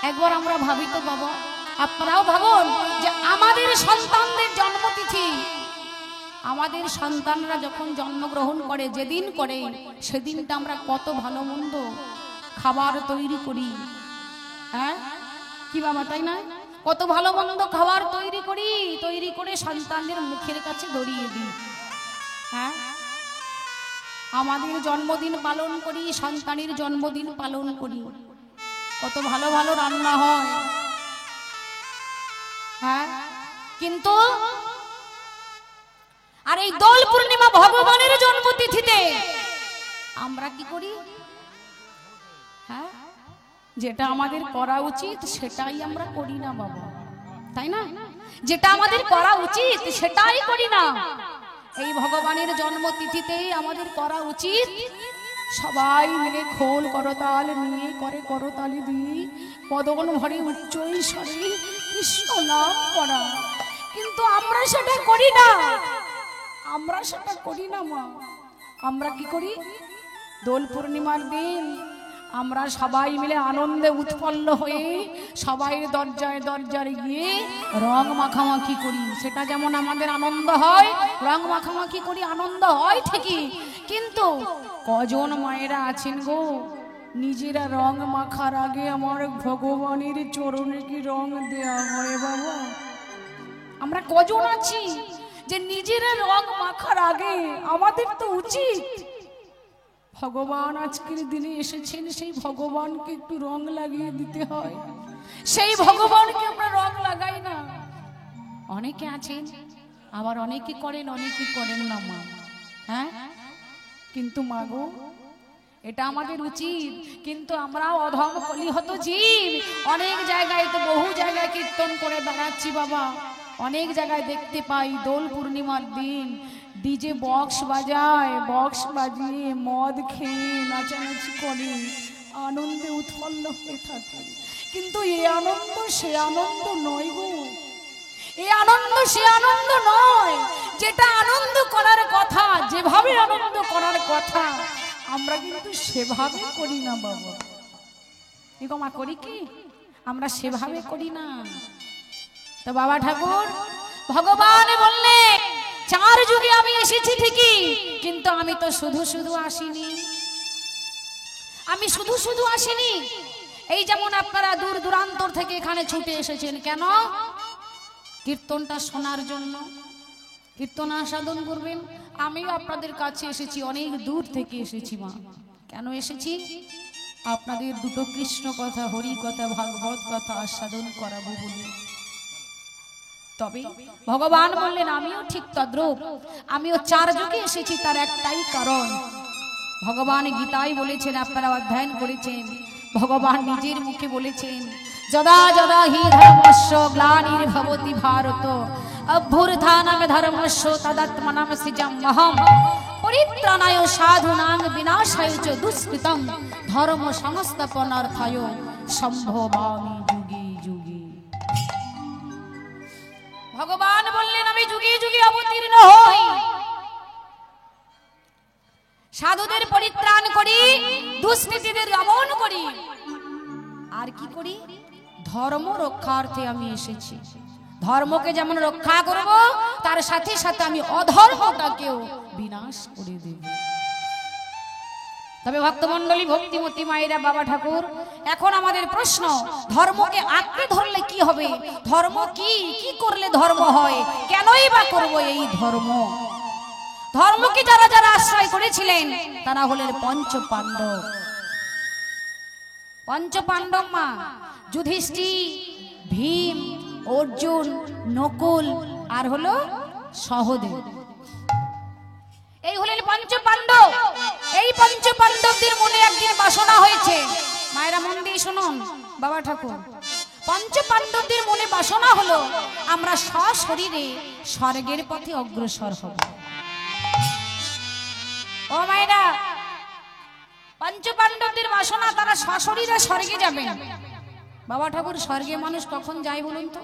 একবার আমরা ভাবি তো বাবা, আপনারাও ভাবুন যে আমাদের সন্তানদের জন্মতিথি, আমাদের সন্তানরা যখন জন্মগ্রহণ করে, যেদিন করে সেদিনটা আমরা কত ভালো মন্দ খাবার তৈরি করি। হ্যাঁ কি বাবা, তাই না? কত ভালো মন্দ খাবার তৈরি করি, তৈরি করে সন্তানদের মুখের কাছে ধরিয়ে দিই। হ্যাঁ, আমাদের জন্মদিন পালন করি, সন্তানের জন্মদিন পালন করি, কত ভালো ভালো রান্না হয়। হ্যাঁ, কিন্তু আর এই দোল পূর্ণিমা ভগবানের জন্মতিথিতে আমরা কি করি? হ্যাঁ, যেটা আমাদের করা উচিত সেটাই আমরা করি না বাবা, তাই না? যেটা আমাদের করা উচিত সেটাই করি না। এই ভগবানের জন্মতিথিতেই আমাদের করা উচিত সবাই মিলে খোল করতাল নিয়ে করে করতালি দিয়ে পদগণ ভরে উচ্চ স্বরে কৃষ্ণ নাম করা, কিন্তু আমরা সেটা করি না। আমরা সেটা করি না মা। আমরা কি করি? দোল পূর্ণিমার দিন আমরা সবাই মিলে আনন্দে উৎপন্ন হয়ে সবাই দরজায় দরজায় গিয়ে রং মাখামাখি করি। সেটা যেমন আমাদের আনন্দ হয়, রং মাখামাখি করি, আনন্দ হয় ঠিকই, কিন্তু কজন মায়েরা আছেন গো নিজেরা রং মাখার আগে আমার ভগবানের চরণে কি রং দেয়া হয় বাবা? আমরা কজন আছি যে নিজেরা রং মাখার আগে আমাদের তো উচিত ভগবান আজকের দিনে এসেছেন, সেই ভগবানকে একটু রং লাগিয়ে দিতে হয়। সেই ভগবানকে আমরা রং লাগাই না। অনেকে আছেন, আবার অনেকে করেন, অনেকে করেন না মা। হ্যাঁ, কিন্তু মা গো, এটা আমাদের উচিত, কিন্তু আমরা অধম কলিহত জীব। অনেক জায়গায় তো বহু জায়গায় কীর্তন করে বেড়াচ্ছি বাবা, অনেক জায়গায় দেখতে পাই দোল পূর্ণিমার দিন ডিজে বক্স বাজায়, বক্স বাজিয়ে মদ খেয়ে নাচানাচি করে আনন্দে উৎপন্ন হয়ে থাকে। কিন্তু এই আনন্দ সে আনন্দ নয় গো, এই আনন্দ সে আনন্দ নয়। যেটা আনন্দ করার কথা, যেভাবে আনন্দ করার কথা, আমরা কিন্তু সেভাবে করি না বাবা। এগো করি কি? আমরা সেভাবে করি না। তো বাবা ঠাকুর ভগবান বললে, চার যুগে আমি এসেছি ঠিকই, কিন্তু আমি তো শুধু শুধু আসিনি। আমি শুধু শুধু আসিনি। এই যেমন আপনারা দূর দূরান্তর থেকে এখানে ছুটে এসেছেন, কেন? কীর্তনটা শোনার জন্য, কীর্তন আস্বাদন করবেন। আমিও আপনাদের কাছে এসেছি, অনেক দূর থেকে এসেছি মা। কেন এসেছি? আপনাদের দুটো কৃষ্ণ কথা, হরি কথা, ভাগবত কথা আস্বাদন করাবো বলে। তবে ভগবান বললেন আমিও ঠিক তদ্রূপ, আমিও চার যুগে এসেছি। তার একটাই কারণ, ভগবান গীতায় বলেছেন, আপনারা অধ্যয়ন করেছেন, ভগবান নিজের মুখে বলেছেন, যদা যদা হি ধর্মস্য গ্লানির্ভবতি ভারত অভ্যুত্থানং ধর্মস্য তদাত্মনাং সৃজাম্যহং পরিত্রাণায় সাধূনাং বিনাশায় চ দুষ্কৃতং ধর্ম সংস্থাপনার্থায় সম্ভবামি যুগে যুগে। ভগবান বললেন আমি যুগে যুগে অবতীর্ণ হই, সাধুদের পরিত্রাণ করি, দুষ্কৃতীদের দমন করি, আর কি করি? ধর্ম রক্ষার্থে আমি এসেছি। ধর্মকে যেমন রক্ষা করব, তার সাথে সাথে আমি অধর্মটাকেও বিনাশ করে দেব। তবে ভক্তমণ্ডলী, ভক্তিমতী মায়েরা, বাবা ঠাকুর, এখন আমাদের প্রশ্ন, ধর্মকে আঁকড়ে ধরলে কি হবে? ধর্ম কি? কি করলে ধর্ম হয়? কেনই বা করব এই ধর্ম? ধর্মকে যারা যারা আশ্রয় করেছিলেন তারা হলেন পঞ্চ পাণ্ডব। পঞ্চ পাণ্ডব মা, যুধিষ্ঠির, ভীম, অর্জুন, নকুল আর হলো সহদেব। এই হলেন পঞ্চ পাণ্ডব। এই পঞ্চ পাণ্ডবদের মনে একদিন বাসনা হয়েছে। মায়েরা মন দিয়ে শুনুন বাবা ঠাকুর, পঞ্চ পাণ্ডবদের মনে বাসনা হলো আমরা সশরীরে স্বর্গের পথে অগ্রসর হব। ও মায়েরা, পঞ্চ পাণ্ডবদের বাসনা তারা সশরীরে স্বর্গে যাবেন। বাবা ঠাকুর, স্বর্গে মানুষ কখন যায় বলুন তো?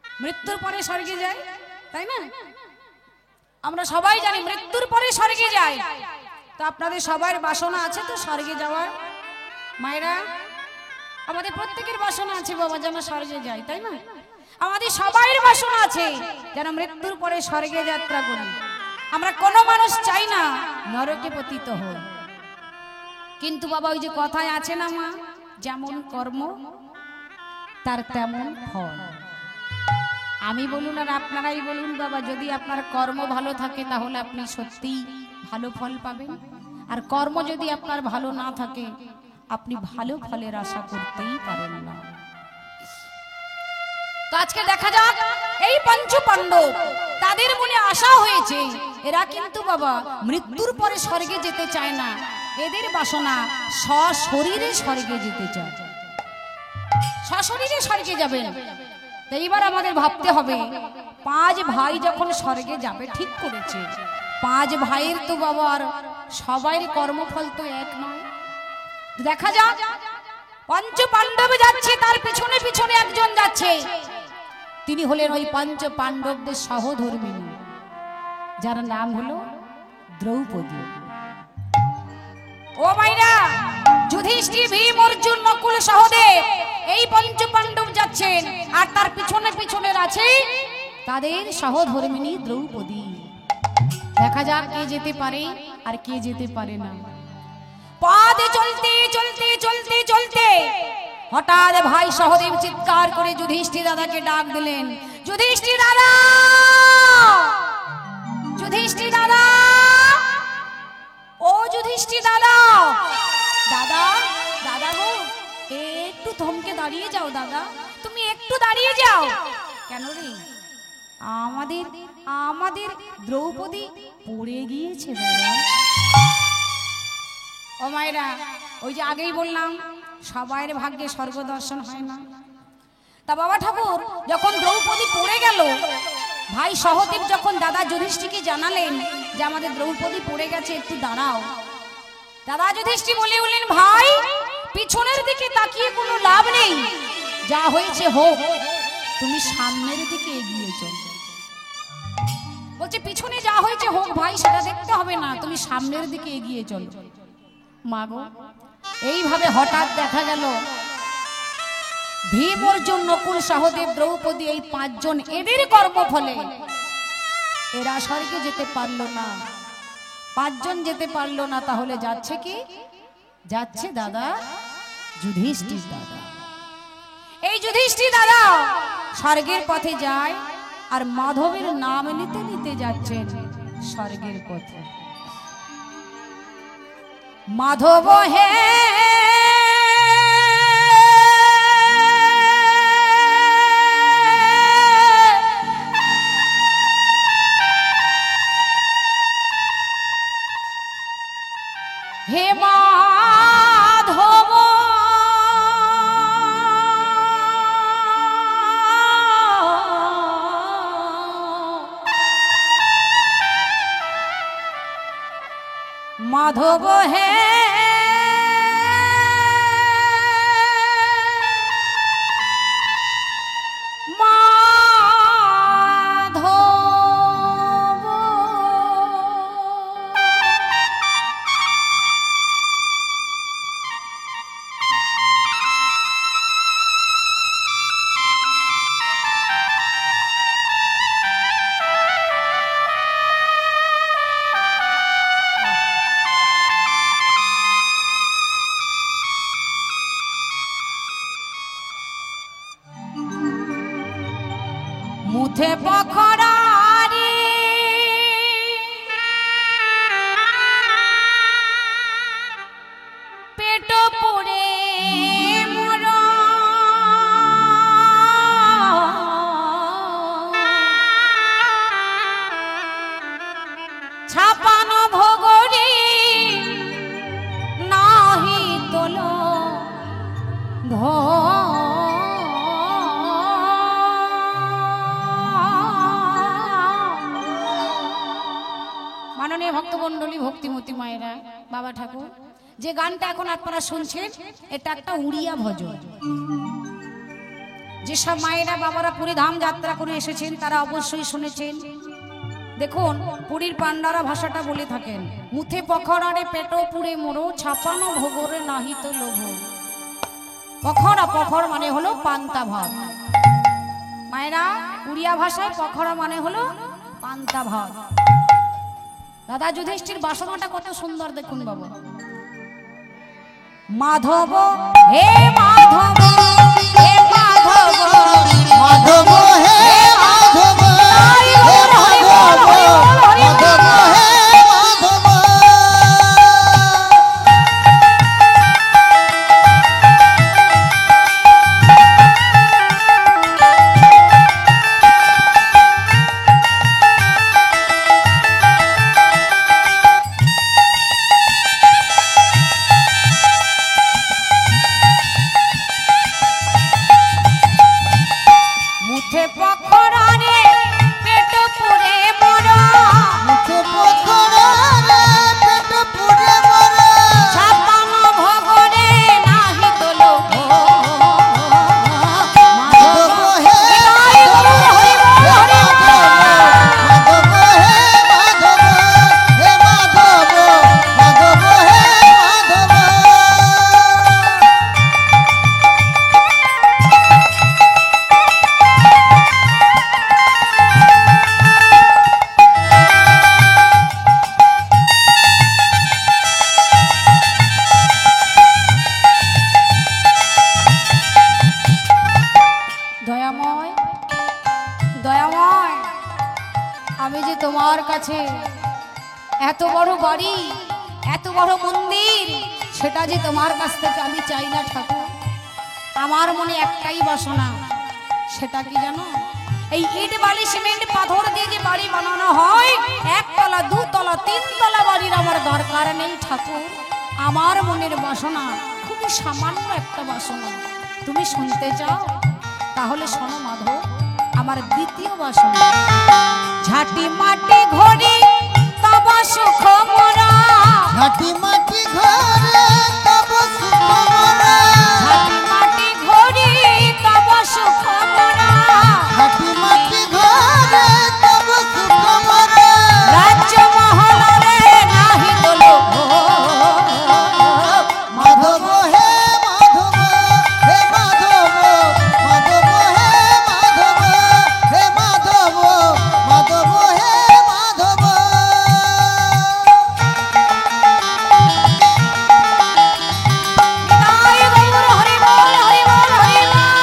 মৃত্যুর পরে স্বর্গে যায়, তাই না? আমরা সবাই জানি মৃত্যুর পরে স্বর্গে যায়। তো আপনাদের সবার বাসনা আছে তো স্বর্গে যাওয়ার? মায়েরা আমাদের প্রত্যেকের বাসনা আছে বাবা যেন স্বর্গে যাই, তাই না? আমাদের সবাইয়ের বাসনা আছে যেন মৃত্যুর পরে স্বর্গে যাত্রা করি। আমরা কোনো মানুষ চাই না নরকে পতিত হই। কিন্তু বাবা ওই যে কথায় আছে না মা, যেমন কর্ম তার তেমন ফল। আমি বলুন আর আপনারাই বলুন বাবা, যদি আপনার কর্ম ভালো থাকে তাহলে আপনি সত্যিই ভালো ফল পাবেন, আর কর্ম যদি আপনার ভালো না থাকে আপনি ভালো ফলের আশা করতেই পারেন না। তো আজকে দেখা যাক এই পঞ্চ পাণ্ডব, তাদের মনে আশা হয়েছে এরা কিন্তু বাবা মৃত্যুর পরে স্বর্গে যেতে চায় না, এদের বাসনা সশরীরে স্বর্গে যেতে চায়, সশরীরে স্বর্গে যাবে। তো এইবার আমাদের ভাবতে হবে, 5 ভাই যখন স্বর্গে যাবে ঠিক করেছে, 5 ভাইয়ের তো বাবার সবাই কর্মফল তো এক নয়। দেখা যাক পঞ্চ পাণ্ডব যাচ্ছে, তার পিছনে পিছনে একজন যাচ্ছে, তিনি হলেন ওই পঞ্চ পাণ্ডবদের সহধর্মিণী, যার নাম হলো দ্রৌপদী। ও মাইরা, যুধিষ্ঠির, ভীম, অর্জুন, নকুল, সহদেব এই পঞ্চ পাণ্ডব যাচ্ছেন, আর তার পিছনে পিছনে আছে তাদের সহধর্মিণী দ্রৌপদী। দেখা যাক কে যেতে পারে আর কে যেতে পারে না। পথে চলতে চলতে চলতে চলতে হঠাৎ ভাই সহদেব চিৎকার করে যুধিষ্ঠির দাদাকে ডাক দিলেন, যুধিষ্ঠির দাদা, যুধিষ্ঠির দাদা, ও যুধিষ্ঠির দাদা, দাদা, দাদা গো, একটু থমকে দাঁড়িয়ে যাও দাদা, তুমি একটু দাঁড়িয়ে যাও। কেন রে? আমাদের আমাদের দ্রৌপদী পড়ে গিয়েছে দাদা। ও মায়েরা, ওই যে আগেই বললাম সবাইয়ের ভাগ্যে স্বর্গ দর্শন হয় না। তা বাবা ঠাকুর যখন দ্রৌপদী পড়ে গেল, ভাই সহদেব যখন দাদা যুধিষ্ঠিরকে জানালেন যে আমাদের দ্রৌপদী পড়ে গেছে, একটু দাঁড়াও, দাদা যুধিষ্ঠির বলে বললেন, ভাই পিছনের দিকে তাকিয়ে কোনো লাভ নেই, যা হয়েছে হোক, তুমি সামনের দিকে এগিয়ে চলো। বলছে পিছনে যা হয়েছে হোক ভাই, সেটা দেখতে হবে না, তুমি সামনের দিকে এগিয়ে চলো। মাগো, এইভাবে হঠাৎ দেখা গেল ভীম, অর্জুন, নকুল, সহদেব, দ্রৌপদী এই 5 জন এদের কর্মফলে এরা স্বর্গে যেতে পারলো না। 5 জন যেতে পারলো না, তাহলে যাচ্ছে কি? যাচ্ছে দাদা যুধিষ্ঠির দাদা। এই যুধিষ্ঠির দাদা স্বর্গের পথে যায়, আর মাধবের নাম নিতে নিতে যাচ্ছেন স্বর্গের পথে। মাধব হে হে মাধব, মাধব হে মুথে পখরারি পেট পুড়ে মর, ছাপানো ভোগরি নাহি তোল মাননীয় ভক্তমণ্ডলী, ভক্তিমতী মায়েরা, বাবা ঠাকুর, যে গানটা এখন আপনারা শুনছেন এটা একটা উড়িয়া ভজন। যেসব মায়েরা বাবারা পুরী ধাম যাত্রা করে এসেছেন তারা অবশ্যই শুনেছেন। দেখুন পুরীর পান্ডারা ভাষাটা বলে থাকেন, মুথে পখরারে পেট পুড়ে মোরো, ছাপানো ভোগরে নাহি তো লোভ। পখরা, পখর মানে হলো পান্তা ভাত। মায়েরা, উড়িয়া ভাষায় পখরা মানে হলো পান্তা ভাত। দাদা যুধিষ্ঠির বাসনাটা কত সুন্দর দেখুন বাবা। মাধব হে মাধব, হে মাধব, মাধব হে মাধব, হে মাধব, মাধব হে মাধব। মুঠে পখরা রে পেট পুরে মরা, মুখে পকড়া রে পেট পুরে মরা, ছাপানো ভগরে নাহি তোলো মাধব হে মাধব, হে মাধব, মাধব হে মাধব, হে মাধব, মাধব হে মাধব। দয়াময়, দয়াময়, আমি যে তোমার কাছে এত বড় বাড়ি, এত বড় মন্দির, সেটা যে তোমার কাছ থেকে আমি চাই না ঠাকুর। আমার মনে একটাই বাসনা, সেটা কি জানো? এই ইট বালি সিমেন্ট পাথর দিয়ে যে বাড়ি বানানো হয়, একতলা দুতলা তিনতলা বাড়ির আমার দরকার নেই ঠাকুর। আমার মনের বাসনা খুবই সামান্য একটা বাসনা। তুমি শুনতে চাও? তাহলে শোনো মাধব, আমার দ্বিতীয় বাসনা। ঝাঁটি মাটি ঘড়ি তব সুখ মোরা, ঝাঁটি মাটি ঘরে তব সুখ মোরা, ঝাঁটি মাটি ঘড়ি তব সুখ মোরা, ঝাঁটি মাটি ঘরে তব সুখ মোরা, রাজ্য মহলরে নাহি তোলো মাধব হে মাধব, হে মাধব, মাধব হে মাধব, হে মাধব, মাধব হে মাধব। তাই গৌর হরি বল, হরি বল, হরি বল।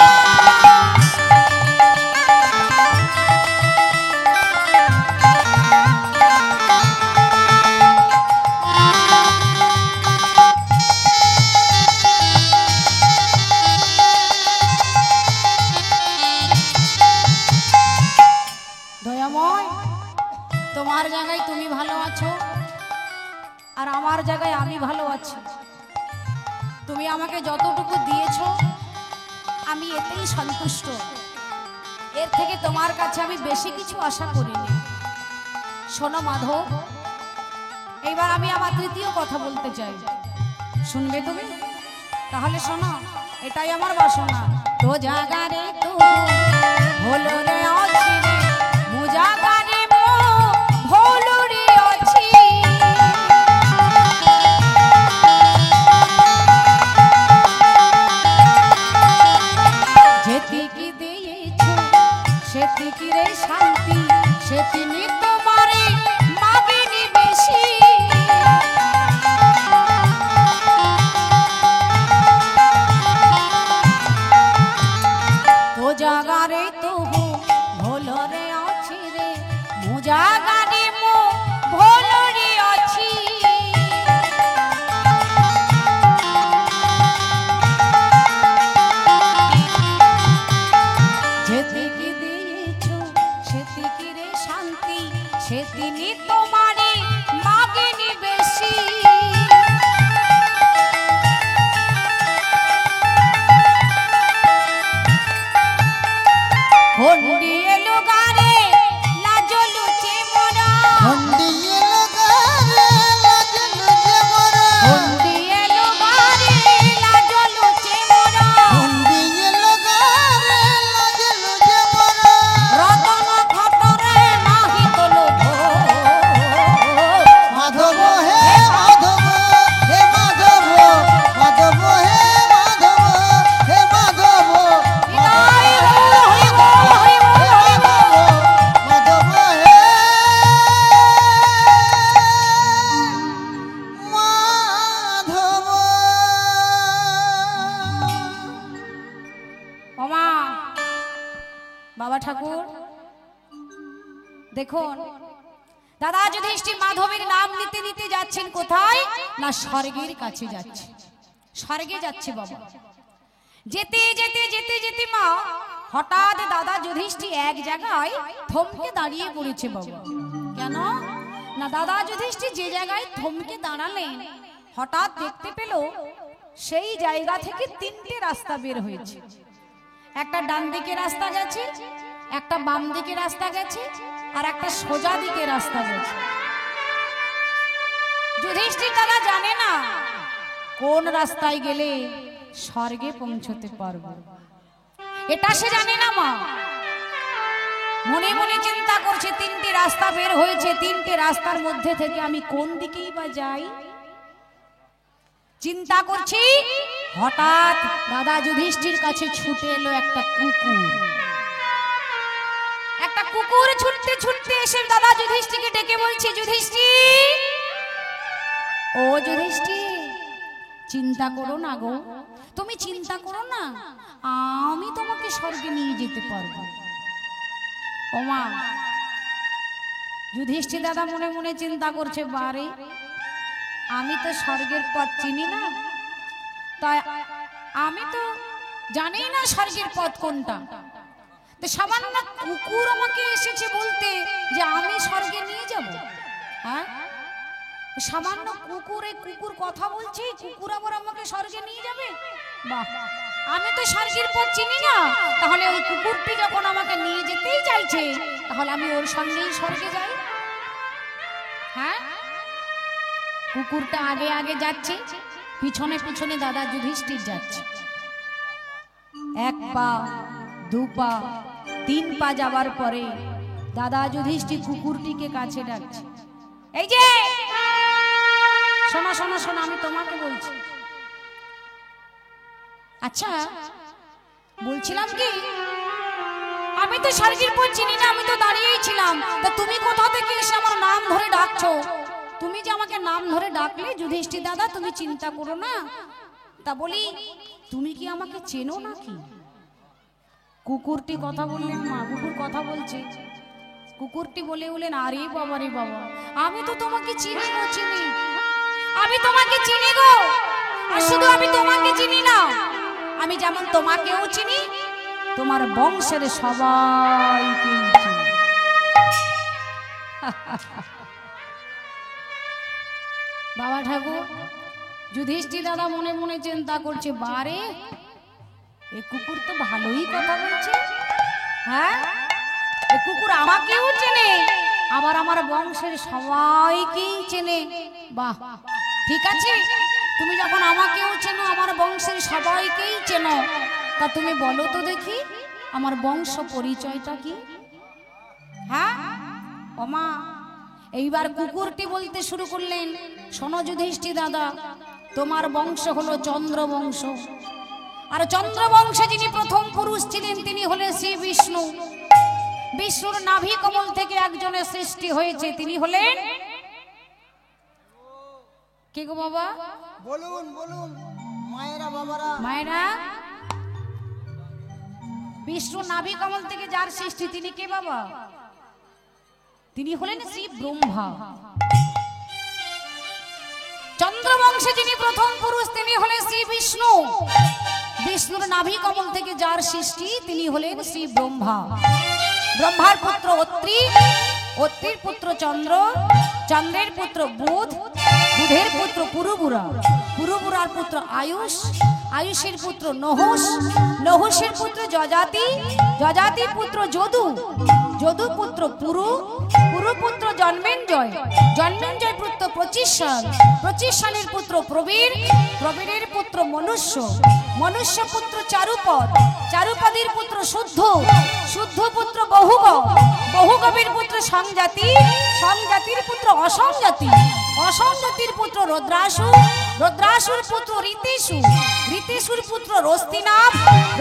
দয়াময়, তোমার জায়গায় তুমি ভালো আছো, আর আমার জায়গায় আমি ভালো আছি। তুমি আমাকে যতটুকু দিয়েছো আমি এতেই সন্তুষ্ট। এর থেকে তোমার কাছে আমি বেশি কিছু আশা করিনি। শোনো মাধব, এইবার আমি আমার তৃতীয় কথা বলতে চাই, শুনবে তুমি? তাহলে শোনো, এটাই আমার বাসনা। তো জাগারে তু হলো রে অছি রে, মু জাগারে মো হলো রে অছি। যেতিকি দিয়েছো সেতিকি রে শান্তি, সেতিনি তোমারে মাগিনি বেশি। তো জাগারে তবু হলো বাবা ঠাকুর দেখুন, দাদা যুধিষ্ঠির মাধবের নাম নিতে নিতে যাচ্ছেন কোথায় না স্বর্গের কাছে যাচ্ছে, স্বর্গে যাচ্ছে বাবা। যেতে যেতে যেতে যেতে মা হঠাৎ দাদা যুধিষ্ঠির এক জায়গায় থমকে দাঁড়িয়ে পড়েছে বাবা। কেন না দাদা যুধিষ্ঠির যে জায়গায় থমকে দাঁড়ালেন হঠাৎ দেখতে পেল সেই জায়গা থেকে তিনটে রাস্তা বের হয়েছে। একটা ডান দিকে রাস্তা গেছে, একটা বাম দিকে রাস্তা গেছে, আর একটা সোজা দিকে রাস্তা গেছে। যুধিষ্ঠির দাদা জানে না কোন রাস্তায় গেলে স্বর্গে পৌঁছতে পারবো, এটা সে জানে না মা। মনে মনে চিন্তা করছে তিনটে রাস্তা বের হয়েছে, তিনটে রাস্তার মধ্যে থেকে আমি কোন দিকেই বা যাই। চিন্তা করছি, হঠাৎ দাদা যুধিষ্ঠির কাছে ছুটে এলো একটা কুকুর। একটা কুকুর ছুটতে ছুটতে এসে দাদা যুধিষ্ঠিরকে ডেকে বলছে, যুধিষ্ঠির, ও যুধিষ্ঠির, চিন্তা করো না গো, তুমি চিন্তা করো না, আমি তোমাকে স্বর্গে নিয়ে যেতে পারবো। ও মা, যুধিষ্ঠির দাদা মনে মনে চিন্তা করছে, বারে আমি তো স্বর্গের পথ চিনি না, তাই আমি তো জানি না স্বর্গের পথ কোনটা। তো সামান্য কুকুর আমাকে এসেছে বলতে যে আমি স্বর্গে নিয়ে যাব। হ্যাঁ, সামান্য কুকুর, এই কুকুর কথা বলছে, কুকুর আবার আমাকে স্বর্গে নিয়ে যাবে? বাহ, আমি তো স্বর্গের পথ চিনি না, তাহলে ওই কুকুরটি যখন আমাকে নিয়ে যেতেই চাইছে তাহলে আমি ওর সঙ্গেই স্বর্গে যাই। হ্যাঁ, কুকুরটা আগে আগে যাচ্ছে, পিছনে পিছনে দাদা যুধিষ্ঠির যাচ্ছে। এক পা, দু পা, তিন পা যাবার পরে দাদা যুধিষ্ঠির কুকুরটিকে কাছে ডাকছে, এই যে শোনো শোনো শোনো, আমি তোমাকে বলছি। আচ্ছা, বলছিলাম কি, আমি তো স্বর্গের পথ চিনি না, আমি তো দাঁড়িয়েই ছিলাম, তা তুমি কোথা থেকে এসে আমার নাম ধরে ডাকছো? তুমি যে আমাকে নাম ধরে ডাকলে যুধিষ্ঠির দাদা, তুমি চিন্তা করো না, তা বলি তুমি কি আমাকে চেনো নাকি? কুকুরটি কথা বললেন মা, কুকুর কথা বলছে। কুকুরটি বলে বলেন, আরে বাবা রে বাবা, আমি তো তোমাকে চিনি গো, চিনি, আমি তোমাকে চিনি গো। আর শুধু আমি তোমাকে চিনি না, আমি যেমন তোমাকেও চিনি, তোমার বংশের সবাইকে চিনি। বাবা ঠাকুর, যুধিষ্ঠির দাদা মনে মনে চিন্তা করছে, বারে এ কুকুর তো ভালোই কথা বলছে। হ্যাঁ, এ কুকুর আমাকেও চেনে, আবার আমার বংশের সবাইকেই চেনে। বাহ, ঠিক আছে, তুমি যখন আমাকেও চেনো, আমার বংশের সবাইকেই চেনো, তা তুমি বলো তো দেখি আমার বংশ পরিচয়টা কি? হ্যাঁ, ও মা, এইবার কুকুরটি বলতে শুরু করলেন, শোনো যুধিষ্ঠির দাদা, তোমার বংশ হলো চন্দ্র বংশ, আর চন্দ্র বংশে যিনি প্রথম পুরুষ ছিলেন তিনি হলেন শ্রী বিষ্ণু। বিষ্ণুর নাভি কমল থেকে একজনের সৃষ্টি হয়েছে, তিনি হলেন কে গো বাবা? বলুন বলুন মায়েরা বাবারা, মায়েরা, বিষ্ণুর নাভি কমল থেকে যার সৃষ্টি তিনি কে বাবা? তিনি হলেন শ্রী ব্রহ্মা। চন্দ্রবংশে যিনি প্রথম পুরুষ তিনি হলেন শ্রী বিষ্ণু। বিষ্ণুর নাভি কমল থেকে যার সৃষ্টি তিনি হলেন শ্রী ব্রহ্মা। ব্রহ্মার পুত্র অত্রি, অত্রির পুত্র চন্দ্র, চন্দ্রের পুত্র বুধ, বুধের পুত্র পুরুবুরা, পুরুবুরার পুত্র আয়ুষ, আয়ুষের পুত্র নহুষ, নহুষের পুত্র যজাতি, যজাতির পুত্র যদু, যদু পুত্র পুরু, পুরু পুত্র জন্মেঞ্জয়, জন্মেঞ্জয় পুত্র প্রচিশন, প্রচিশনের পুত্র প্রবীর, প্রবীরের পুত্র মনুষ্য, মনুষ্য পুত্র চারুপদ, চারুপদের পুত্র শুদ্ধ, শুদ্ধ পুত্র বহুগ, বহুগবীর পুত্র সংজাতি, সংজাতির পুত্র অসংজাতি, অসংজাতির পুত্র রুদ্রাসু, রুদ্রাসুর পুত্র ঋতেশু, ঋতেশুর পুত্র রস্তিনাভ,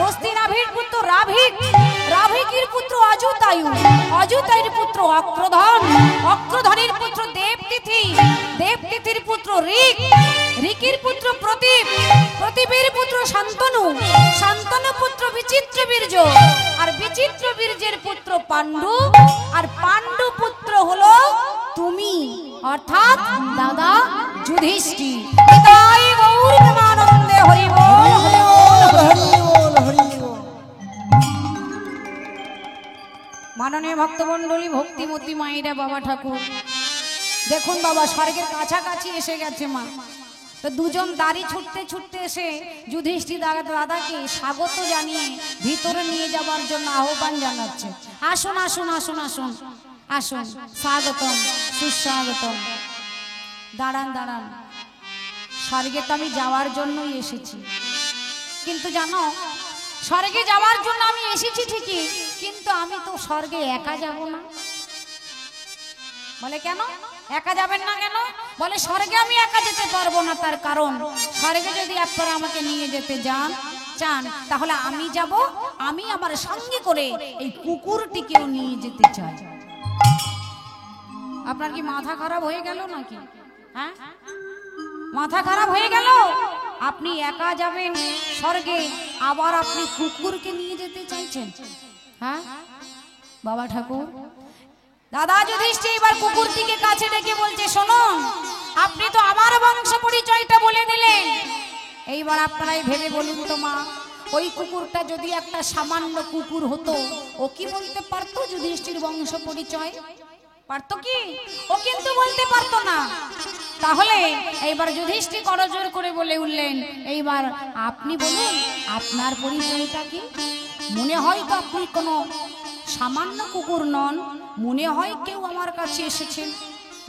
রস্তিনাভের পুত্র রাভিক, রাভিকের পুত্র অযুতায়ু, অযুতায়ুর পুত্র অক্রধন, অক্রধনের পুত্র দেবতিথি, দেবতিথির পুত্র ঋক, ঋকের পুত্র প্রতীপ, প্রতীপের পুত্র শান্তনু, শান্তনু পুত্র বিচিত্র বীর্য, আর বিচিত্র বীর্যের পুত্র পাণ্ডু, আর পাণ্ডু পুত্র হলো তুমি, অর্থাৎ দাদা যুধিষ্ঠির। তাই গৌর প্রেমানন্দে হরি বল হরি বল। হরি বল হরি বল। মাননীয় ভক্তমণ্ডলী, ভক্তিমতী মায়েরা, বাবা ঠাকুর দেখুন বাবা স্বর্গের কাছাকাছি এসে গেছে মা। তো দুজন দাড়ি ছুটতে ছুটতে এসে যুধিষ্ঠির দাদাকে স্বাগত জানিয়ে ভিতরে নিয়ে যাওয়ার জন্য আহ্বান জানাচ্ছে। আসুন আসুন আসুন আসুন আসুন, স্বাগতম সুস্বাগতম। দাঁড়ান দাঁড়ান, স্বর্গে তো আমি যাওয়ার জন্যই এসেছি, কিন্তু জানো স্বর্গে যাওয়ার জন্য আমি এসেছি ঠিকই, কিন্তু আমি তো স্বর্গে একা যাব না। বলে কেন একা যাবেন না কেন? বলে স্বর্গে আমি একা যেতে পারবো না, তার কারণ স্বর্গে যদি আপনারা আমাকে নিয়ে যেতে চান তাহলে আমি যাব, আমি আমার সঙ্গে করে এই কুকুরটিকেও নিয়ে যেতে চাই। আপনার কি মাথা খারাপ হয়ে গেল নাকি? হ্যাঁ, মাথা খারাপ হয়ে গেল? আপনি একা যাবেন স্বর্গে, আবার আপনি কুকুরকে নিয়ে যেতে চাইছেন? হ্যাঁ বাবা ঠাকুর, দাদা যুধিষ্ঠির এবার কুকুরটিকে কাছে ডেকে বলছে, শোনো আপনি তো আমার বংশ পরিচয়টা বলে দিলেন, এইবার আপনারাই ভেবে বলুন তো মা, ওই কুকুরটা যদি একটা সামান্য কুকুর হতো, ও কি বলতে পারতো যুধিষ্ঠির বংশ পরিচয়? পারতো কি? ও কিন্তু বলতে পারতো না। তাহলে এইবার যুধিষ্ঠির করজোর করে বলে উঠলেন, এইবার আপনি বলুন আপনার পরিচয়টা কি? মনে হয় তো আপনি কোনো সামান্য কুকুর নন, মনে হয় কেউ আমার কাছে এসেছেন,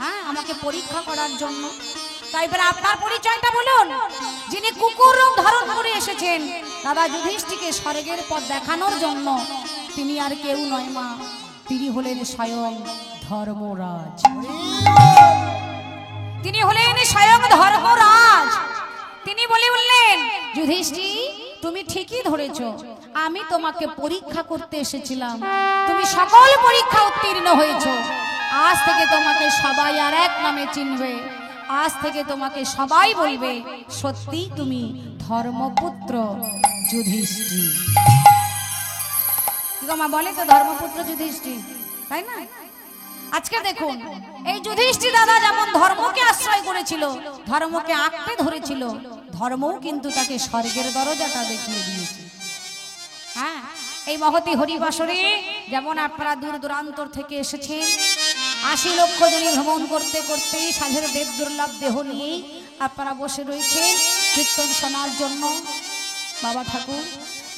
হ্যাঁ আমাকে পরীক্ষা করার জন্য। তাই এবার আপনার পরিচয়টা বলুন। যিনি কুকুর রূপ ধারণ করে এসেছেন দাদা যুধিষ্ঠিরকে স্বর্গের পথ দেখানোর জন্য, তিনি আর কেউ নয় মা, তিনি হলেন স্বয়ং ধর্মরাজ। তিনি হলেন স্বয়ং ধর্মরাজ। তিনি বলে উঠলেন, যুধিষ্ঠির তুমি ঠিকই ধরেছো, আমি তোমাকে পরীক্ষা করতে এসেছিলাম, তুমি সকল পরীক্ষা উত্তীর্ণ হয়েছো। আজ থেকে তোমাকে সবাই আর এক নামে চিনবে, আজ থেকে তোমাকে সবাই বলবে সত্যি তুমি ধর্মপুত্র যুধিষ্ঠির। মা বলে তো ধর্মপুত্র যুধিষ্ঠির, তাই না? আজকে দেখুন এই যুধিষ্ঠির দাদা যেমন ধর্মকে আশ্রয় করেছিল, ধর্মকে আঁকড়ে ধরেছিল, ধর্মও কিন্তু তাকে স্বর্গের দরজাটা দেখিয়ে দিয়েছে। হ্যাঁ, এই মহতি হরিবাসরে যেমন আপনারা দূর দূরান্তর থেকে এসেছেন, ৮০ লক্ষ জনই ভ্রমণ করতে করতে সাধের দেব দুর্লভ দেহ নিয়ে আপনারা বসে রয়েছেন কীর্তন শোনার জন্য। বাবা ঠাকুর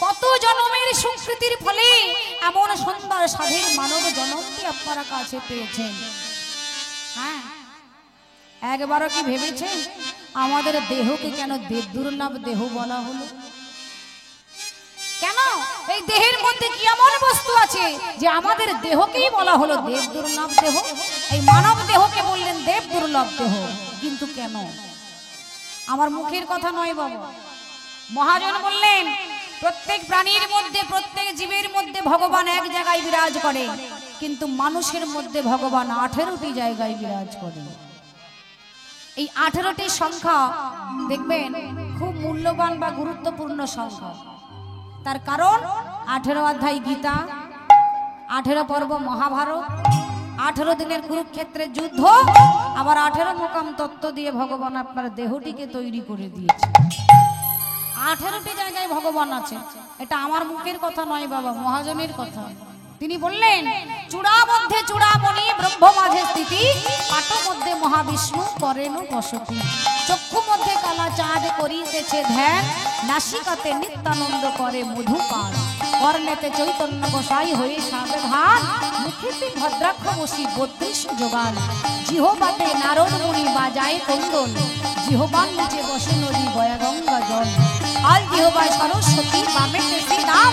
কত জন্মের সুকৃতির ফলে এমন সুন্দর সাধের মানব জন্মটি আপনারা কাছে পেয়েছেন। হ্যাঁ, একবারও কি ভেবেছেন আমাদের দেহকে কেন দেব দুর্লভ দেহ বলা হলো? কেন এই দেহের মধ্যে কি এমন বস্তু আছে যে আমাদের দেহকেই বলা হলো দেব দুর্লভ দেহ? এই মানব দেহকে বললেন দেব দুর্লভ দেহ, কিন্তু কেন? আমার মুখের কথা নয় বাবা, মহাজন বললেন প্রত্যেক প্রাণীর মধ্যে, প্রত্যেক জীবের মধ্যে ভগবান এক জায়গায় বিরাজ করে, কিন্তু মানুষের মধ্যে ভগবান 18টি জায়গায় বিরাজ করে। এই 18টি সংখ্যা দেখবেন খুব মূল্যবান বা গুরুত্বপূর্ণ সংখ্যা। তার কারণ 18 অধ্যায় গীতা, 18 পর্ব মহাভারত, 18 দিনের কুরুক্ষেত্রের যুদ্ধ, আবার 18 মোকাম তত্ত্ব দিয়ে ভগবান আপনার দেহটিকে তৈরি করে দিয়েছে। 18টি জায়গায় ভগবান আছে। এটা আমার মুখের কথা নয় বাবা, মহাজনের কথা। তিনি বললেন চূড়া মধ্যে চূড়ামণি, ব্রহ্ম মাঝে স্থিতি, পাট মধ্যে মহাবিষ্ণু করেন বসতি, চক্ষু মধ্যে কালা চাঁদ করিতেছে ধ্যান, নাসিকাতে নিত্যানন্দ করে মধুপান, কর্ণেতে চৈতন্য গোসাই হয়ে সাবধান, মুখেতে ভদ্রাক্ষ বসি 32 যোগান, জিহবাতে নারদ মুনি বাজায় কন্দল, জিহবার নিচে বসে নদী বয়া গঙ্গা জল, আর জিহবায় সরস্বতী, বামে দেশে নাম,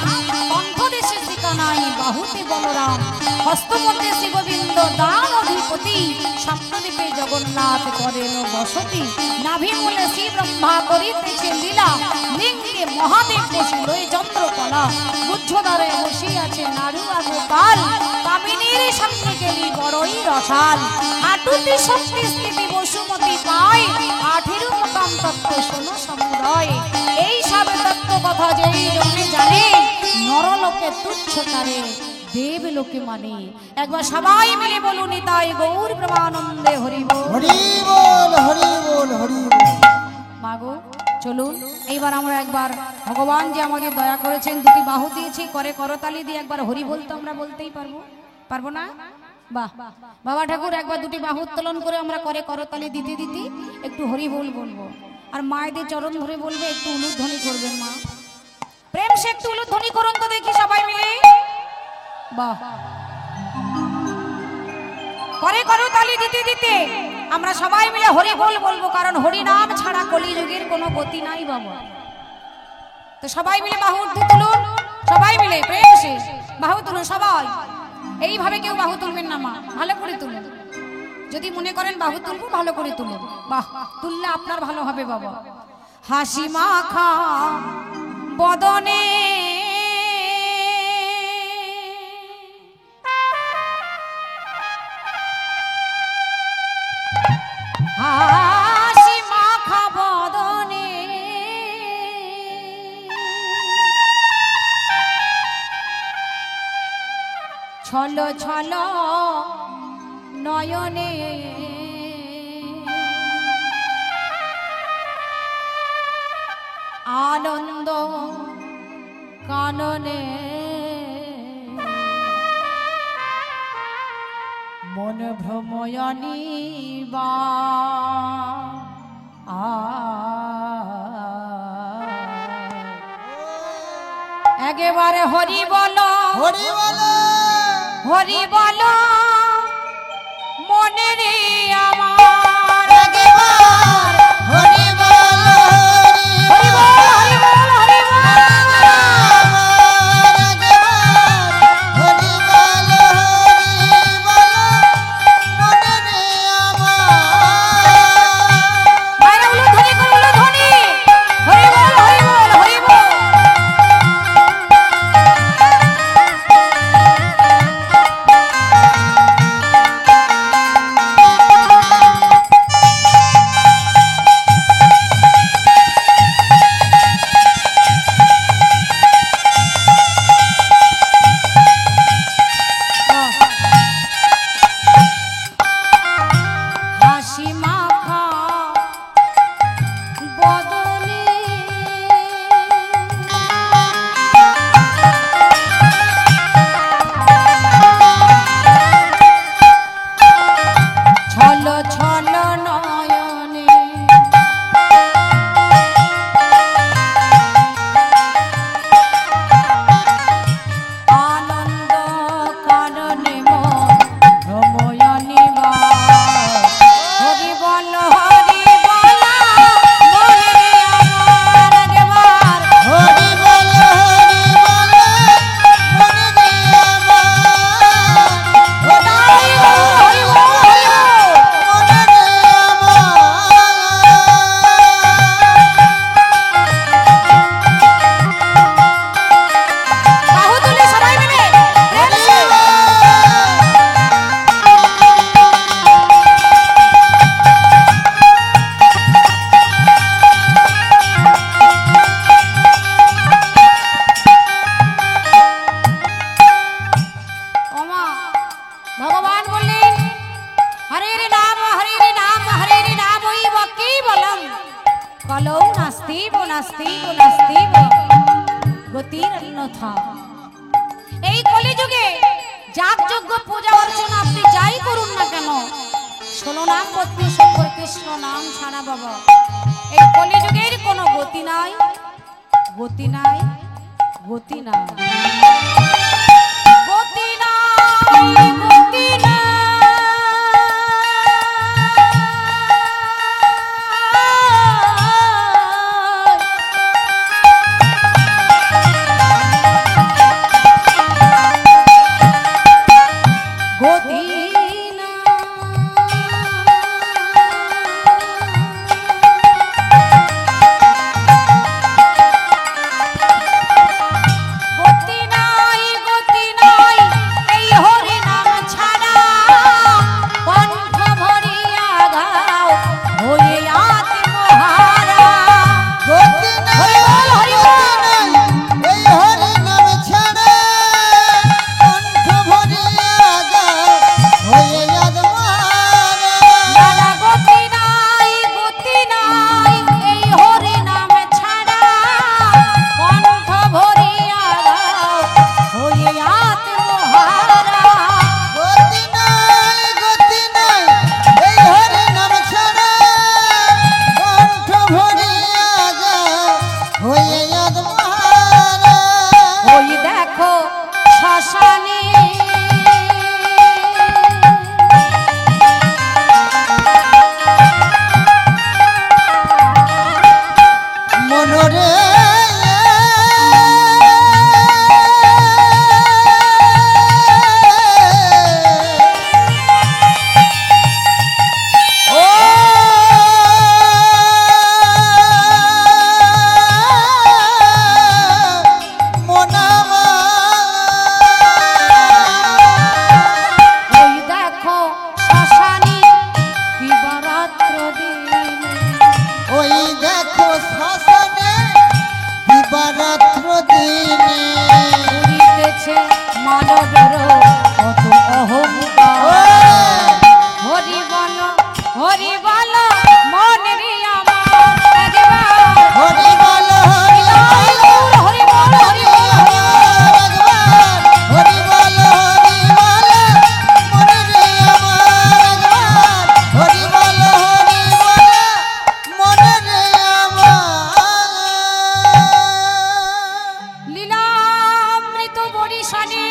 কণ্ঠ দেশে শ্রীকানাই, বাহুতে বলরাম, হস্তমধ্যে শিববিন্দ দান অধিপতি, সপ্তদ্বীপে জগন্নাথ করেন বসতি, নাভি মূলে শ্রী ব্রহ্মা করিতেছে লীলা, লিঙ্গে মহাদেব বসিল চন্দ্রকলা, বুদ্ধদ্বারে বসিয়াছে নারুয়া গোপাল, কামিনীর সামনে গেলি বড়ই রসাল, আটুতি শক্তি স্থিতি বসুমতি পায়, 18 মোকাম তত্ত্ব শোনো সমুদয়, এই সব তত্ত্ব কথা যেই জন্যে জানে নরলোকে তুচ্ছ তারে দেব লোকে মানে। একবার সবাই মিলে বলুন নিতাই গৌর প্রেমানন্দে হরি বল হরি বল হরি বল হরি বল। মাগো চলুন এইবার আমরা একবার ভগবান যে আমাদের দয়া করেছেন দুটি বাহু দিয়েছি করে করতালি দিয়ে একবার হরি বল তো আমরা বলতেই পারবো, পারবো না? বাহ বাবা ঠাকুর একবার দুটি বাহু উত্তোলন করে আমরা করে করতালি দিতে দিতে একটু হরি বল বলবো। আর মায়েদের চরণ ধরে বলবে একটু উলুধ্বনি করবেন মা, প্রেম সে একটু উলুধ্বনি করুন তো দেখি সবাই মিলে। বাহ করে করতালি দিতে দিতে আমরা সবাই মিলে হরি বল বলবো, কারণ হরি নাম ছাড়া কলিযুগের কোনো গতি নাই বাবা। তো সবাই মিলে বাহু ঊর্ধ্বে তুলুন, সবাই মিলে প্রেম সে বাহু তুলুন সবাই। এইভাবে কেউ বাহু তুলবেন না মা, ভালো করে তুলুন। যদি মনে করেন বাহু তুলবো ভালো করে তুলুন, বাহ তুললে আপনার ভালো হবে বাবা। হাসি মাখা বদনে হাসি মাখা বদনে ছলো ছলো নয়নে আনন্দ কাননে মন ভ্রময়নী বা একেবারে হরি বলো হরি বল হরি বলো মনে রে আমার একবার হরি বল হরি বল হরি বল হরি বল হরি বল মনে রে আমার। মায়েরা উলুধ্বনি করো উলুধ্বনি হরি বল হরি বল হরি বল। হাসি মাখা বদনে ছলো ছলো নয়নে আনন্দ কাননে মন ভ্রময়নী বা হরি বল হরি বল মনে রে আমার একবার হরি বল মনে রে আমার। হরি বল হরি বল হরি বল। মনে রে বাহু তুলে সবাই মিলে প্রেম সে। ওমা ভগবান বললেন হরে নাম ওই বাকি বলম কলৌ নাস্তিব নাস্তিব নাস্তিব গতির অন্যথা। এই কলিযুগে যাগযজ্ঞ পূজা অর্চনা আপনি যাই করুন না কেন 16 নাম 32 অক্ষর কৃষ্ণ নাম ছাড়া বাবা এই কলিযুগের কোনো গতি নাই, গতি নাই, গতি নাই, গতি নাই, গতি নাই। গতি গতি নাই, গতি নাই, এই হরি নাম একবার ওই দেখো শ্মশানে মনরে ওই দেখো শ্মশানে দিবারাত্র দিনে ওই দেখো শ্মশানে দিবারাত্র দিনে উড়িতেছে মানবের কত অহংকার হরি বল মনের আমার একবার হরি বল হরি বল হরি বল হরি বল হরি বল মনে রে আমার হরি বল মনে রে আমার লীলামৃত বরিশানে